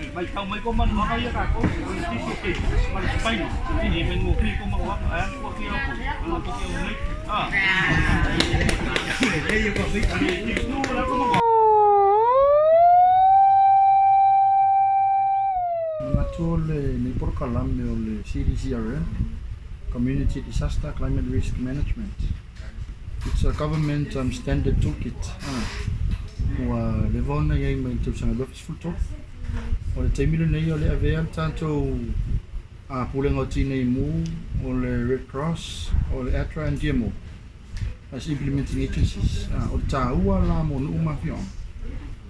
Mai tau mai ko man maka ia ka ko ti ti man pai ini men mo kri ko ma wa ko ki ko ko ki ni eh ko fi no la ko ma Natole ni por kalamne ole CDCRM Community Disaster Climate Risk Management. It's a government standard toolkit. Wa levona ye mai tu sanga office full top. O le taimile nei o le avea tanto a pulengoti nei mu o le Red Cross o le ATRA and DMO as implementing agencies. O le tāua la mo nu mafion.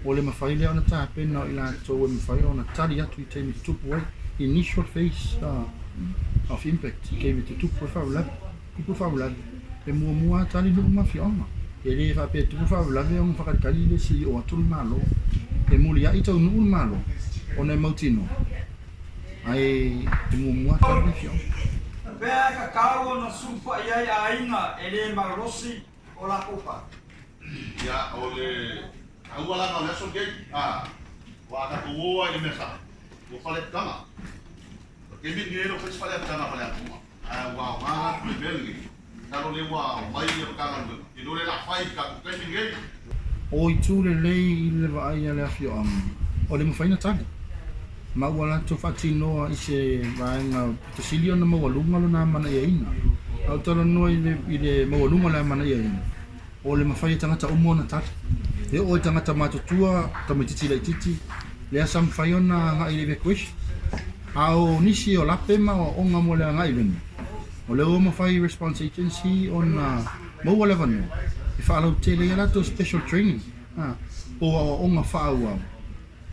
O le mawhai lea ona tāpena o ila tō e mawhai ona tari atu I taimi te tupu wai initial phase of impact. I kei te tupu e whawulavi. E mua tari nu mafion. E le whape tupu whawulavi o mwhakatikari le si o atulu malo. E muli a itau nuu malo o nei mautino ai te mua tari fio Bea ka kawo na sumpa iai a inga e le marosi o la kopa ya o le awala ka leso gate wa ka kuwa I mesa o fale tanga ke mi ngero fes fale tanga fale atuma wa ma ku belgi taro le wa mai o ka ndu I dole la fai ka ku ke ngei o I tūle lei I le vaai a le afio o le mawhaina tani mawala to whatinoa I se vaenga pitasili ona mawalunga lo na mana ia ina au tala noa I le mawalunga la mana ia ina o le mawhai tangata umo na tati e o I tangata matotua tamititi la ititi le asa mawhai ona nga I le evacuation au nisi o lapema o onga mo le nga I leni o le o mawhai response agency ona mawala vanu I whaalau tele ia lato special training o onga whaau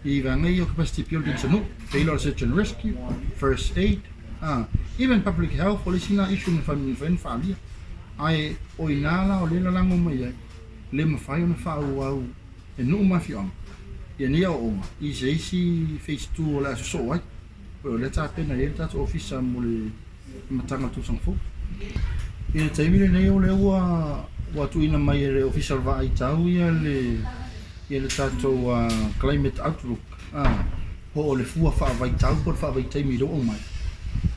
I vangai o capacity building sanu failure search and rescue first aid even public health o le sina issue na whalia ai o inala o le lalango mai ai le mawhai o na whaau e nuu mafiong ia nia o onga I se isi phase 2 o le aso ai o le tāpena e tato ofisa mo le matanga tusang fu ia taimile nei o le ua watu ina mai le official va I tau ia le tato climate outlook ho o le fua fa vai tau por fa vai taimi ro o mai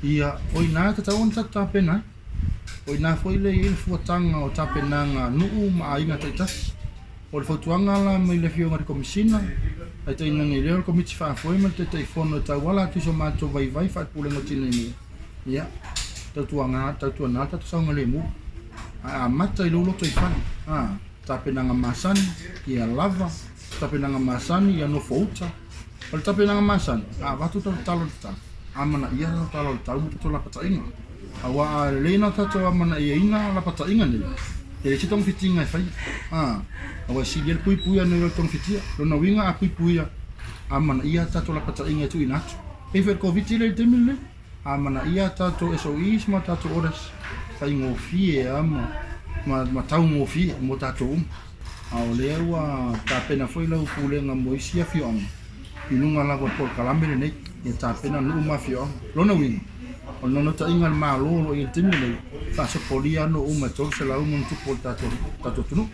ia o ina ta tau on ta pena o ina foi le fua tanga o ta pena nga nuu ma inga ta tas o le fotuanga la mai le fio ngar komisina ai te ina ngi le komiti fa foi ma te fono ta wala tu so ma to vai fa pule ngoti ni ia tatuanga tatuana ta sanga le mu mata I lolo toi whani tapenanga masani ia lava tapenanga masani ia no fouta o le tapenanga masani watu talo ta amana ia talo tau to la pata inga awa leina tato amana ia ina la pata inga ni e si tong fitinga fai awa si gel pui pui no tong fitia lo na winga a pui pui amana ia tato la pata inga tu inatu e fer covid le temile amana ia tato SOS ma tato oras sai ngofie ma tau ngofie mo tato au lewa ta pena foi lau pulenga moisia fiong inunga la por kalambe nei e ta pena no ma fiong lona wing o no ta ingal malo lo I timile fa so polia no uma tol se la un tu por tato tunu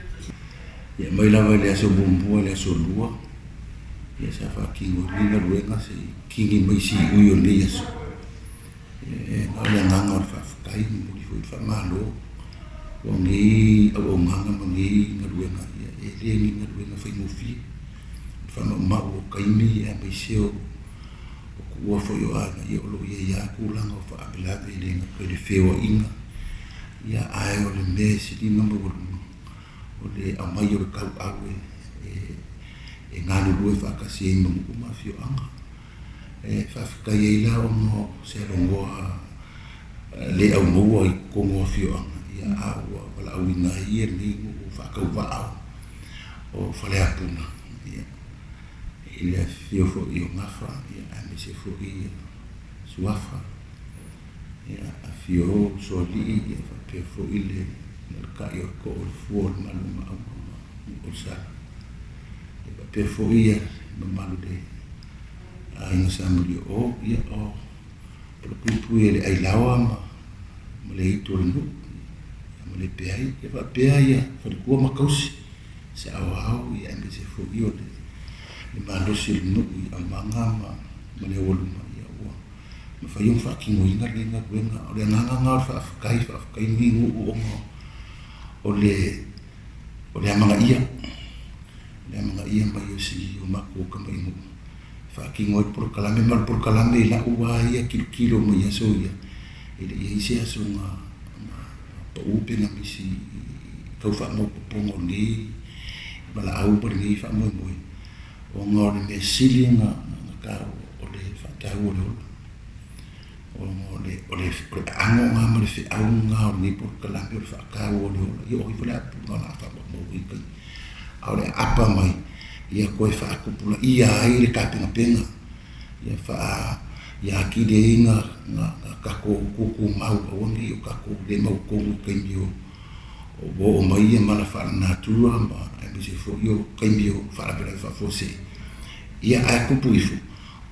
ya mai la le so bombo le so lua ya sa fa kingo ni la ruenga se kingi mai si uyo le yeso no le nganga fa kai mo di fa malo o ngi o nganga mo ngi ngaruenga e le ngi ngaruenga fa mo fi fa no ma o kai mi e mai se o ku fo yo ana ye o lo ye ya ku la ngo fa abla be le nga le feo inga ya ai o le me si di number o le a mai o ka awe e ngani lu fa ka si mo ma fi anga fa ka ye la o mo se rongo le au mo ai ko mo fi anga ya a wala au na ye ni mo fa ka wa o fa le apuna il a fio fo io ngafa ya me se fo i suafa ya a fio so li ya fa pe fo ile ka io ko fo maluma o sa ya pe fo ia no malu de ai no sa muri o ya o pro pu ele ai lawa ma le itu no ma le pe ai ya fa pe ai fa ko ma kausi se au ia me se fu io le malosi no i amanga ma le wolu ma ia ua ma fa yung fa kingo inga lenga wenga o le nganga fa kai ni ngu o le amanga ia mai o si o mako ka mai ngu fa kingo por kalame la ua ia kilo mai ia so ia ile ia isi aso nga pa upe na misi kau fa mo pongo ni bala au por ni fa mo o ngore me sili nga ka o le fa ta o le ango nga mo le fi au nga ni por kalame fa ka o le yo i fala no na fa mo i ka au le apa mai ia ko fa ku pula ia ai le ka penga ia fa ia ki de nga ka ko mau o ni o ka ko de mau ko ke mio o bo mai e mala fa na tu amba e bi se fo yo ke mio fa la pera fa fo se ia a ku pu ifu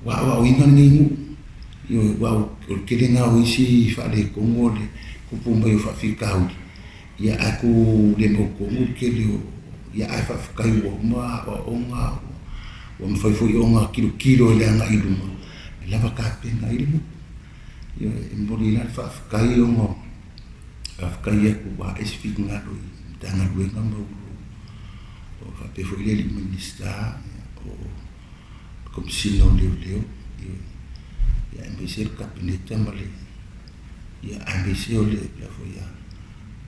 wa inga ni yo wa o ke de nga o isi fa le ko mo le ku pu mai fa fi ka u ia a ku de mau ko ke le ia a fa ka yo ma o nga o mo fa fo yo nga kilo le nga ilu lava ka penga ilu yo emboli la fa kai ongo fa kai ku ba esfik nga do tanga do nga mo o fa pe fo ile ministra o comme si non le yo ya embese cabinet male ya embese o le la fo ya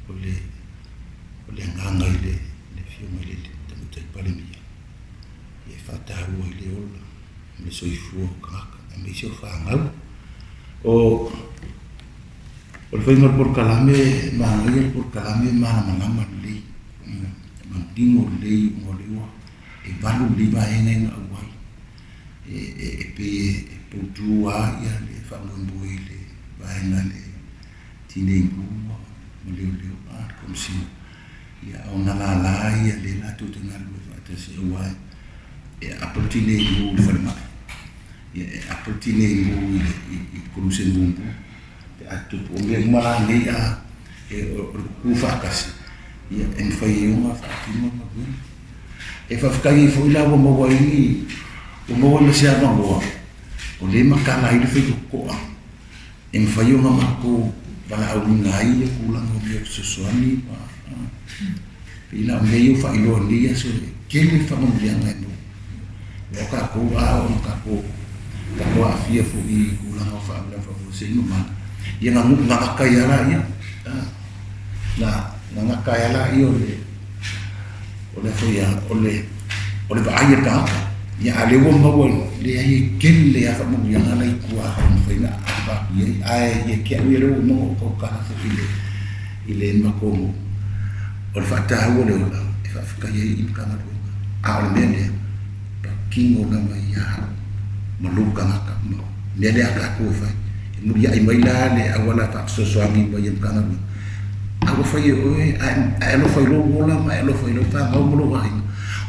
o le nganga ile le fio male le tai pale mi ya fa ta o ile o me so ifu ka me se fa ngau o fai por kalame ma ngai por kalame ma le mandingo le ngoliwa e valu le ba ene ngawai e putua ya le fa ngombo ile ba ena le tinengu mo le comme si ya ona la ya le la tu tena lu fa te se wa e apotine lu fa ma apotine mu i kuruse mumbu atu pombe mala nei a ku fakas ia en fai uma fatimo ma bu e fa fkai fo ila mo mo ni o mo le sia no mo o le makala i le fe ko en fai uma ma ko bala au ngai e kula no me soani pa ila me yo fa ilo ni so kele fa mo dia ngai no o ka ko a o ka ko kalau afia fui ulang apa ada apa sih rumah yang nggak kaya lah ya nggak kaya lah oleh ya oleh bahaya dah ya ada orang bawa dia kele ya kamu yang ada kuah kamu nak apa ya kia dia mau kau kalah ile makomo oleh fatah oleh kaya ini kamar awal dia kingo nama ya maluka ngaka dia aka ko fa mudia imaila le awala ta soami bayam kana aku fa yo ai lo fa lo wala ma lo fa lo ta ma mo lo wa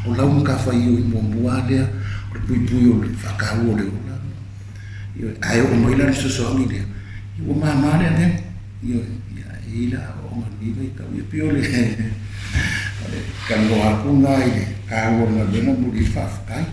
o la un ka fa yo mo bua dia o pui yo fa ka wo le yo ai o maila soami dia yo ma ne yo ya ila o ma ni ka yo piole kan lo aku ngai ka wo na bena muri fa kai